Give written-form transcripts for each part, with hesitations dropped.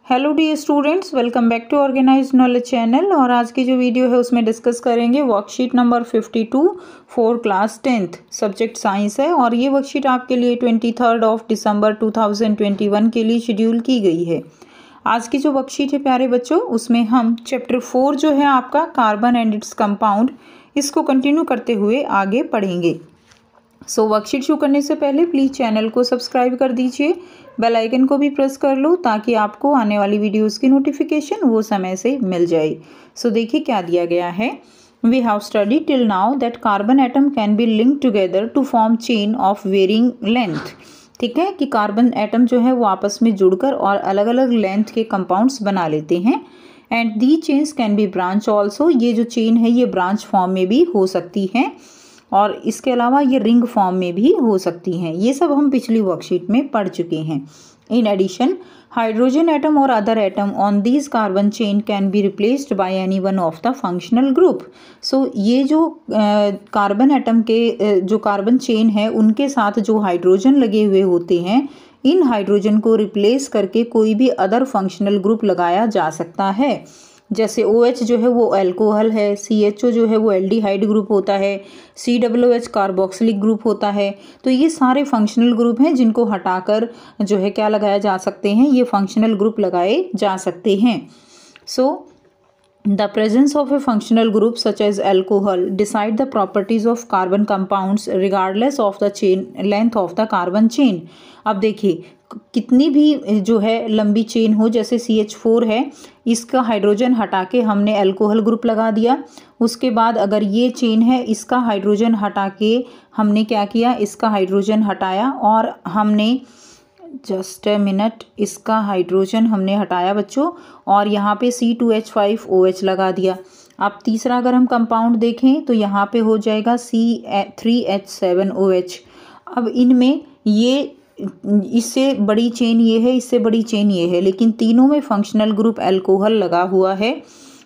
Hello dear students, welcome back to organised knowledge channel. और आज की जो वीडियो है उसमें डिस्कस करेंगे worksheet number 52 for class 10th subject science है। और ये वर्कशीट आपके लिए 23 दिसंबर 2021 के लिए शेड्यूल की गई है। आज की जो वर्कशीट है प्यारे बच्चों, उसमें हम चैप्टर 4 जो है आपका कार्बन एंड इट्स कंपाउंड, इसको कंटिन्यू करते हुए आगे पढ़ेंगे। सो वर्कशीट शुरू करने से पहले प्लीज़ चैनल को सब्सक्राइब कर दीजिए, बेल आइकन को भी प्रेस कर लो ताकि आपको आने वाली वीडियोस की नोटिफिकेशन वो समय से मिल जाए। सो देखिए क्या दिया गया है। We have study till now that carbon atom can be link together to form chain of varying length. ठीक है कि कार्बन एटम जो है वो आपस में जुड़कर और अलग अलग लेंथ के कंपाउंड्स बना लेते हैं। And the chains can be branch also, ये जो चेन है ये ब्रांच फॉर्म में भी हो सकती है और इसके अलावा ये रिंग फॉर्म में भी हो सकती हैं। ये सब हम पिछली वर्कशीट में पढ़ चुके हैं। इन एडिशन हाइड्रोजन एटम और other atom on these carbon chain can be replaced by any one of the functional group. So ये जो कार्बन एटम के जो कार्बन चेन है उनके साथ जो हाइड्रोजन लगे हुए होते हैं, इन हाइड्रोजन को रिप्लेस करके कोई भी अदर फंक्शनल ग्रुप लगाया जा सकता है। जैसे OH जो है वो अल्कोहल है, CHO जो है वो एल्डिहाइड ग्रुप होता है, COOH कार्बोक्सिलिक ग्रुप होता है। तो ये सारे फंक्शनल ग्रुप हैं जिनको हटाकर जो है क्या लगाया जा सकते हैं, ये फंक्शनल ग्रुप लगाए जा सकते हैं। सो the presence of a functional group such as alcohol decide the properties of carbon compounds regardless of the chain length of the carbon chain। अब देखिए कितनी भी जो है लंबी चेन हो, जैसे CH4 है, इसका हाइड्रोजन हटा के हमने अल्कोहल ग्रुप लगा दिया। उसके बाद अगर ये चेन है, इसका हाइड्रोजन हटा के हमने क्या किया, इसका हाइड्रोजन हटाया और हमने जस्ट अ मिनट, इसका हाइड्रोजन हमने हटाया बच्चों और यहाँ पे C2H5OH लगा दिया। अब तीसरा अगर हम कंपाउंड देखें तो यहाँ पे हो जाएगा C3H7OH। अब इनमें ये इससे बड़ी चेन ये है, इससे बड़ी चेन ये है, लेकिन तीनों में फंक्शनल ग्रुप अल्कोहल लगा हुआ है।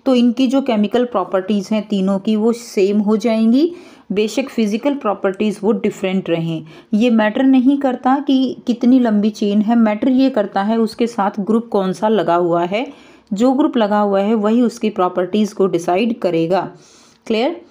तो इनकी जो केमिकल प्रॉपर्टीज़ हैं तीनों की वो सेम हो जाएंगी, बेशक फिजिकल प्रॉपर्टीज़ वो डिफरेंट रहें। ये मैटर नहीं करता कि कितनी लंबी चेन है, मैटर ये करता है उसके साथ ग्रुप कौन सा लगा हुआ है। जो ग्रुप लगा हुआ है वही उसकी प्रॉपर्टीज़ को डिसाइड करेगा। Clear?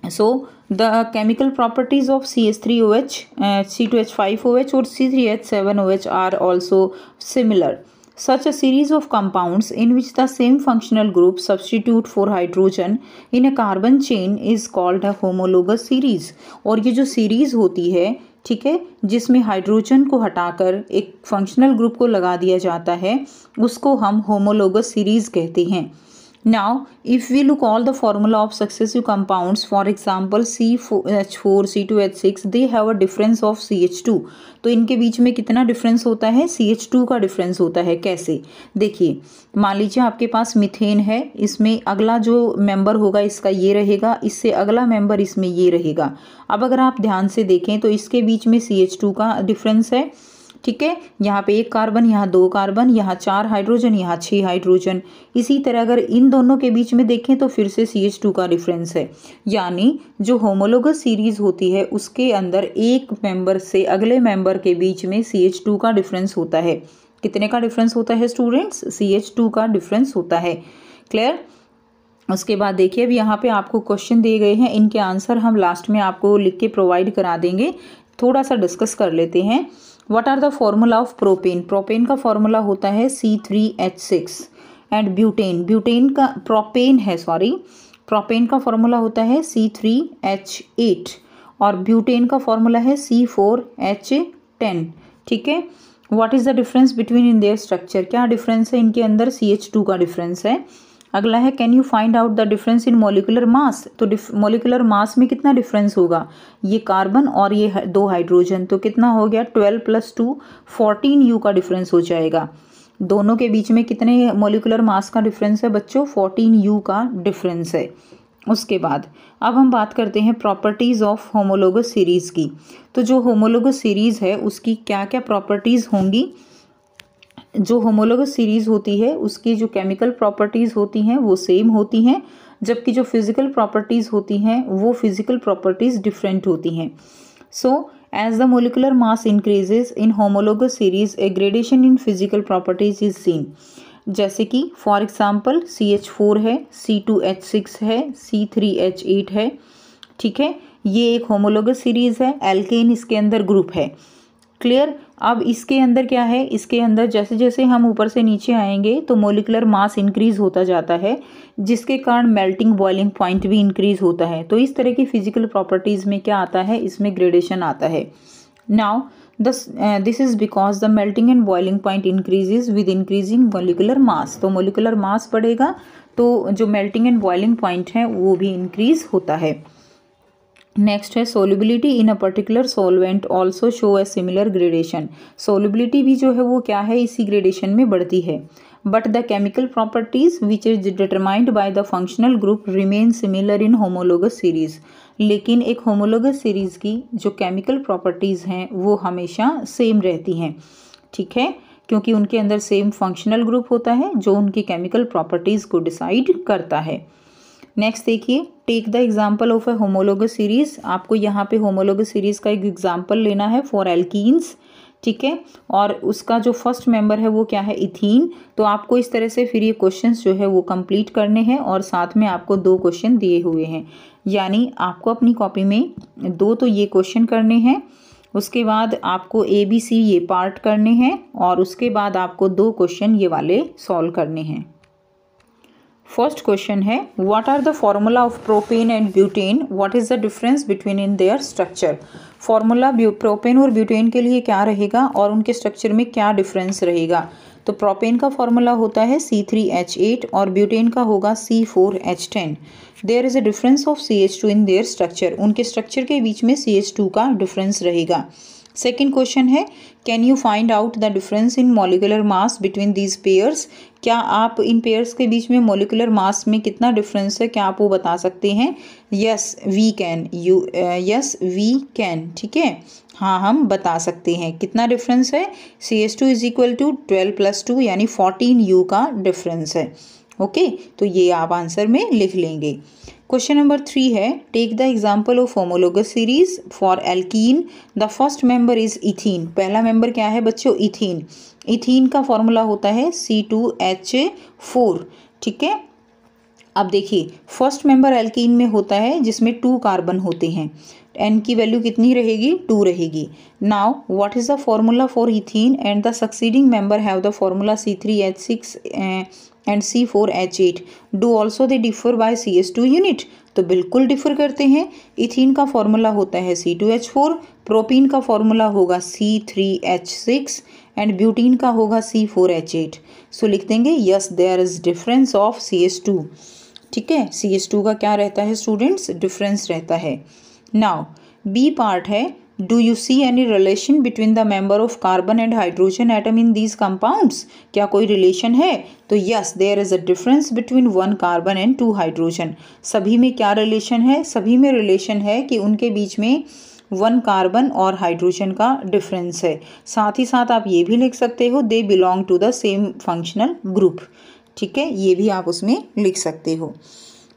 So the chemical properties of CH3OH, C2H5OH और C3H7OH are also similar. Such a series of compounds in which the same functional group substitute for hydrogen in a carbon chain is called a homologous series। और ये जो series होती है, ठीक है, जिसमें hydrogen को हटाकर एक फंक्शनल ग्रुप को लगा दिया जाता है, उसको हम होमोलोगस सीरीज कहते हैं। Now, if we look all the formula of successive compounds, for example CH4, C2H6, they have a difference of CH2। तो इनके बीच में कितना डिफरेंस होता है, CH2 का डिफरेंस होता है। कैसे? देखिए, मान लीजिए आपके पास मीथेन है, इसमें अगला जो मेंबर होगा इसका ये रहेगा, इससे अगला मेंबर इसमें ये रहेगा। अब अगर आप ध्यान से देखें तो इसके बीच में CH2 का डिफरेंस है। ठीक है, यहाँ पे 1 कार्बन, यहाँ 2 कार्बन, यहाँ 4 हाइड्रोजन, यहाँ 6 हाइड्रोजन। इसी तरह अगर इन दोनों के बीच में देखें तो फिर से CH2 का डिफरेंस है। यानी जो होमोलोगस सीरीज होती है उसके अंदर एक मेंबर से अगले मेंबर के बीच में CH2 का डिफरेंस होता है। कितने का डिफरेंस होता है स्टूडेंट्स? CH2 का डिफरेंस होता है। क्लियर? उसके बाद देखिए, अब यहाँ पे आपको क्वेश्चन दिए गए हैं, इनके आंसर हम लास्ट में आपको लिख के प्रोवाइड करा देंगे। थोड़ा सा डिस्कस कर लेते हैं। What are the formula of propane? Propane का फॉर्मूला होता है C3H6 एंड ब्यूटेन का प्रोपेन का फॉर्मूला होता है C3H8 और ब्यूटेन का फॉर्मूला है C4H10। ठीक है, what is the difference between in their structure? क्या डिफरेंस है इनके अंदर? CH2 का डिफरेंस है। अगला है can you find out the difference in molecular mass. तो मोलिकुलर मास में कितना डिफरेंस होगा? ये कार्बन और ये 2 हाइड्रोजन, तो कितना हो गया? 12 + 2 14U का डिफरेंस हो जाएगा। दोनों के बीच में कितने मोलिकुलर मास का डिफरेंस है बच्चों? 14U का डिफरेंस है। उसके बाद अब हम बात करते हैं प्रॉपर्टीज़ ऑफ होमोलोगस सीरीज़ की। तो जो होमोलोगस सीरीज़ है उसकी क्या क्या प्रॉपर्टीज़ होंगी? जो होमोलोगस सीरीज होती है उसकी जो केमिकल प्रॉपर्टीज़ होती हैं वो सेम होती हैं, जबकि जो फिज़िकल प्रॉपर्टीज़ होती हैं वो फिज़िकल प्रॉपर्टीज़ डिफरेंट होती हैं। सो As the molecular mass increases in homologous series, a gradation in physical properties is seen. जैसे कि फॉर एग्जाम्पल CH4 है, C2H6 है, C3H8 है, ठीक है, ये एक होमोलोगस सीरीज है, एल्केन इसके अंदर ग्रुप है। क्लियर। अब इसके अंदर क्या है, इसके अंदर जैसे जैसे हम ऊपर से नीचे आएंगे तो मोलिकुलर मास इंक्रीज होता जाता है, जिसके कारण मेल्टिंग बॉइलिंग पॉइंट भी इंक्रीज होता है। तो इस तरह की फिजिकल प्रॉपर्टीज में क्या आता है, इसमें ग्रेडेशन आता है। Now this is because the melting and boiling point increases with increasing molecular mass. तो मोलिकुलर मास बढ़ेगा तो जो मेल्टिंग एंड बॉइलिंग पॉइंट है वो भी इंक्रीज होता है। नेक्स्ट है solubility in a particular solvent also show a similar gradation. Solubility भी जो है वो क्या है, इसी ग्रेडेशन में बढ़ती है। But the chemical properties which is determined by the functional group remain similar in homologous series. लेकिन एक होमोलोगस सीरीज की जो केमिकल प्रॉपर्टीज हैं वो हमेशा सेम रहती हैं, ठीक है, क्योंकि उनके अंदर सेम फंक्शनल ग्रुप होता है जो उनकी केमिकल प्रॉपर्टीज को डिसाइड करता है। नेक्स्ट देखिए, take the example of a homologous series. आपको यहाँ पे होमोलोगस सीरीज का एक एग्जाम्पल लेना है फॉर एल्कीन्स, ठीक है, और उसका जो फर्स्ट मेंबर है वो क्या है, इथीन। तो आपको इस तरह से फिर ये क्वेश्चंस जो है वो कंप्लीट करने हैं और साथ में आपको 2 क्वेश्चन दिए हुए हैं, यानी आपको अपनी कॉपी में 2 तो ये क्वेश्चन करने हैं, उसके बाद आपको ABC ये पार्ट करने हैं और उसके बाद आपको 2 क्वेश्चन ये वाले सॉल्व करने हैं। फर्स्ट क्वेश्चन है, what are the formula of propane and butane, what is the difference between in their structure. Formula propane और ब्यूटेन के लिए क्या रहेगा और उनके स्ट्रक्चर में क्या डिफरेंस रहेगा। तो प्रोपेन का फॉर्मूला होता है C3H8 और ब्यूटेन का होगा C4H10। There is a difference of CH2 in their structure, उनके स्ट्रक्चर के बीच में CH2 का डिफरेंस रहेगा। सेकेंड क्वेश्चन है, can you find out the difference in molecular mass between these pairs. क्या आप इन पेयर्स के बीच में मॉलिकुलर मास में कितना डिफरेंस है, क्या आप वो बता सकते हैं। Yes we can, yes we can, ठीक है, हाँ हम बता सकते हैं। कितना डिफरेंस है, CH2 इज इक्वल टू 12 + 2 यानी 14U का डिफरेंस है। ओके, तो ये आप आंसर में लिख लेंगे। क्वेश्चन नंबर 3 है, take the example of homologous series for alkene. The first member is ethene. पहला मेंबर क्या है बच्चों, इथीन। इथीन का फॉर्मूला होता है C2H4, ठीक है। अब देखिए, फर्स्ट मेंबर एल्कीन में होता है जिसमें 2 कार्बन होते हैं, N की वैल्यू कितनी रहेगी, 2 रहेगी। Now what is the formula for ethene and the succeeding member have the formula C3H6 and C4H8, do also they differ by CH2 unit. तो बिल्कुल डिफर करते हैं। इथीन का फॉर्मूला होता है C2H4, प्रोपीन का फॉर्मूला होगा C3H6 एंड ब्यूटीन का होगा C4H8। सो लिख देंगे yes there is difference of CH2, ठीक है। CH2 का क्या रहता है स्टूडेंट्स, डिफरेंस रहता है। नाउ बी पार्ट है, do you see any relation between the member of carbon and hydrogen atom in these compounds. क्या कोई रिलेशन है, तो yes there is a difference between 1 carbon and 2 hydrogen. सभी में क्या रिलेशन है, सभी में रिलेशन है कि उनके बीच में 1 कार्बन और हाइड्रोजन का डिफरेंस है। साथ ही साथ आप ये भी लिख सकते हो, they belong to the same functional group, ठीक है, ये भी आप उसमें लिख सकते हो।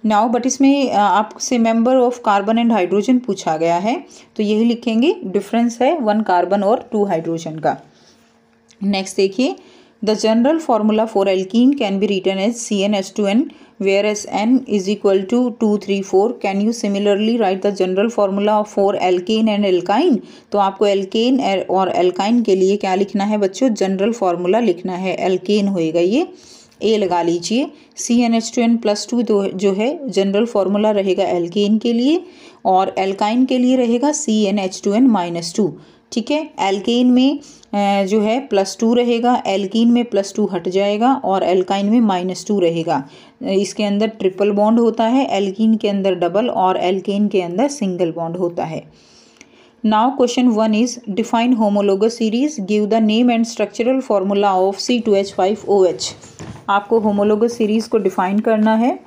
नाउ बट इसमें आपसे member of carbon and hydrogen पूछा गया है, तो यही लिखेंगे, डिफरेंस है 1 कार्बन और 2 हाइड्रोजन का। नेक्स्ट देखिए, the general formula for alkene can be written as CnH2n where as N is equal to 2, 3, 4। Can you similarly write the general formula for alkane and alkyne. तो आपको alkene और alkyne के लिए क्या लिखना है बच्चों, जनरल फार्मूला लिखना है। एल्केन होएगा ये, ए लगा लीजिए। CnH2n+2 जो है जनरल फार्मूला रहेगा एल्केन के लिए, और एल्काइन के लिए रहेगा CnH2n-2, ठीक है। एल्केन में जो है +2 रहेगा, एल्कीन में +2 हट जाएगा और एल्काइन में -2 रहेगा। इसके अंदर ट्रिपल बॉन्ड होता है, एल्कीन के अंदर डबल और एल्केन के अंदर सिंगल बॉन्ड होता है। Now question 1 is define homologous series, give the name and structural formula of C2H5OH। आपको होमोलोगस सीरीज को डिफाइन करना है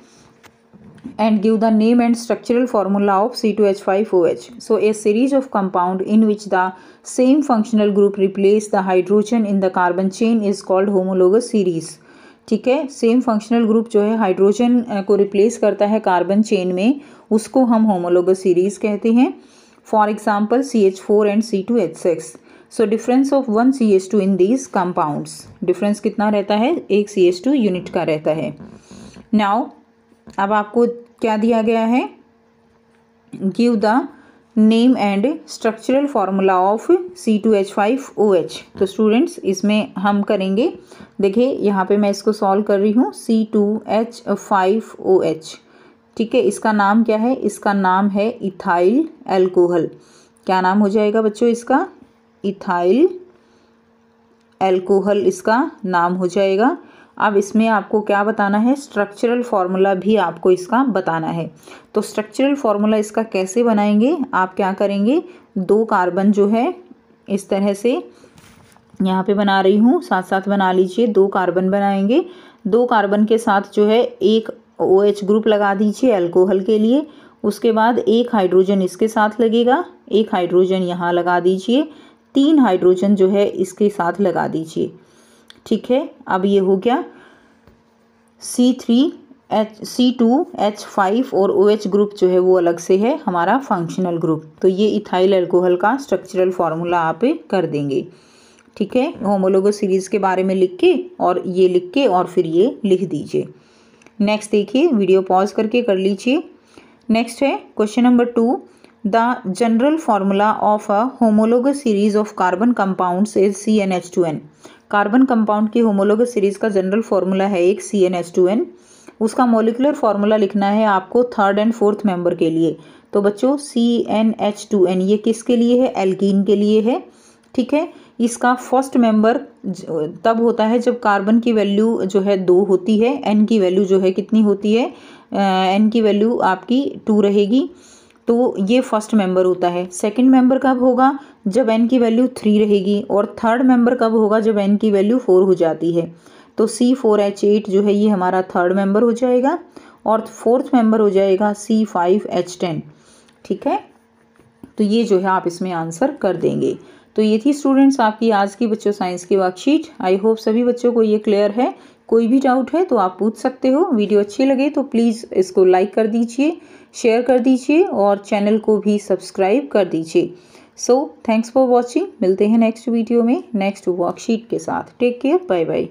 and give the name and structural formula of C2H5OH. So a series of compound in which the same functional group replace the hydrogen in the carbon chain is called homologous series. ठीक है, same functional group जो है hydrogen को replace करता है carbon chain में, उसको हम होमोलोगस सीरीज कहते हैं। For example CH4 and C2H6। So difference of 1 CH2 in these compounds, difference कितना रहता है, एक CH2 यूनिट का रहता है। नाउ अब आपको क्या दिया गया है, give the name and structural formula of C2H5OH। तो स्टूडेंट्स इसमें हम करेंगे, देखिए यहाँ पे मैं इसको सॉल्व कर रही हूँ, C2H5OH, ठीक है। इसका नाम क्या है, इसका नाम है इथाइल एल्कोहल। क्या नाम हो जाएगा बच्चों इसका, इथाइल एल्कोहल इसका नाम हो जाएगा। अब इसमें आपको क्या बताना है, स्ट्रक्चरल फार्मूला भी आपको इसका बताना है। तो स्ट्रक्चरल फार्मूला इसका कैसे बनाएंगे, आप क्या करेंगे, 2 कार्बन जो है इस तरह से यहाँ पे बना रही हूँ, साथ साथ बना लीजिए। 2 कार्बन बनाएंगे, 2 कार्बन के साथ जो है एक OH ग्रुप लगा दीजिए अल्कोहल के लिए। उसके बाद एक हाइड्रोजन इसके साथ लगेगा, एक हाइड्रोजन यहाँ लगा दीजिए, 3 हाइड्रोजन जो है इसके साथ लगा दीजिए, ठीक है। अब ये हो गया C2H5 और OH ग्रुप जो है वो अलग से है हमारा फंक्शनल ग्रुप। तो ये इथाइल अल्कोहल का स्ट्रक्चरल फार्मूला आप कर देंगे, ठीक है। होमोलोगस सीरीज़ के बारे में लिख के और ये लिख के और फिर ये लिख दीजिए। नेक्स्ट देखिए, वीडियो पॉज करके कर लीजिए। नेक्स्ट है question number 2, the general formula of a homologous series of carbon compounds is CnH2n। Carbon compound की होमोलोगस सीरीज का जनरल फार्मूला है एक CnH2n। उसका मॉलिक्यूलर फार्मूला लिखना है आपको 3rd एंड 4th मेंबर के लिए। तो बच्चों CnH2n ये किसके लिए है, एल्कीन के लिए है, ठीक है। इसका फर्स्ट मेंबर तब होता है जब कार्बन की वैल्यू जो है 2 होती है, n की वैल्यू जो है कितनी होती है, n की वैल्यू आपकी 2 रहेगी, तो ये फर्स्ट मेंबर होता है। सेकंड मेंबर कब होगा, जब n की वैल्यू 3 रहेगी, और थर्ड मेंबर कब होगा, जब n की वैल्यू 4 हो जाती है। तो C4H8 जो है ये हमारा थर्ड मेंबर हो जाएगा, और 4th मेंबर हो जाएगा C5H10, ठीक है। तो ये जो है आप इसमें आंसर कर देंगे। तो ये थी स्टूडेंट्स आपकी आज की बच्चों साइंस की वर्कशीट। आई होप सभी बच्चों को ये क्लियर है। कोई भी डाउट है तो आप पूछ सकते हो। वीडियो अच्छी लगे तो प्लीज़ इसको लाइक कर दीजिए, शेयर कर दीजिए और चैनल को भी सब्सक्राइब कर दीजिए। So thanks for watching. मिलते हैं नेक्स्ट वीडियो में नेक्स्ट वर्कशीट के साथ। Take care, bye bye.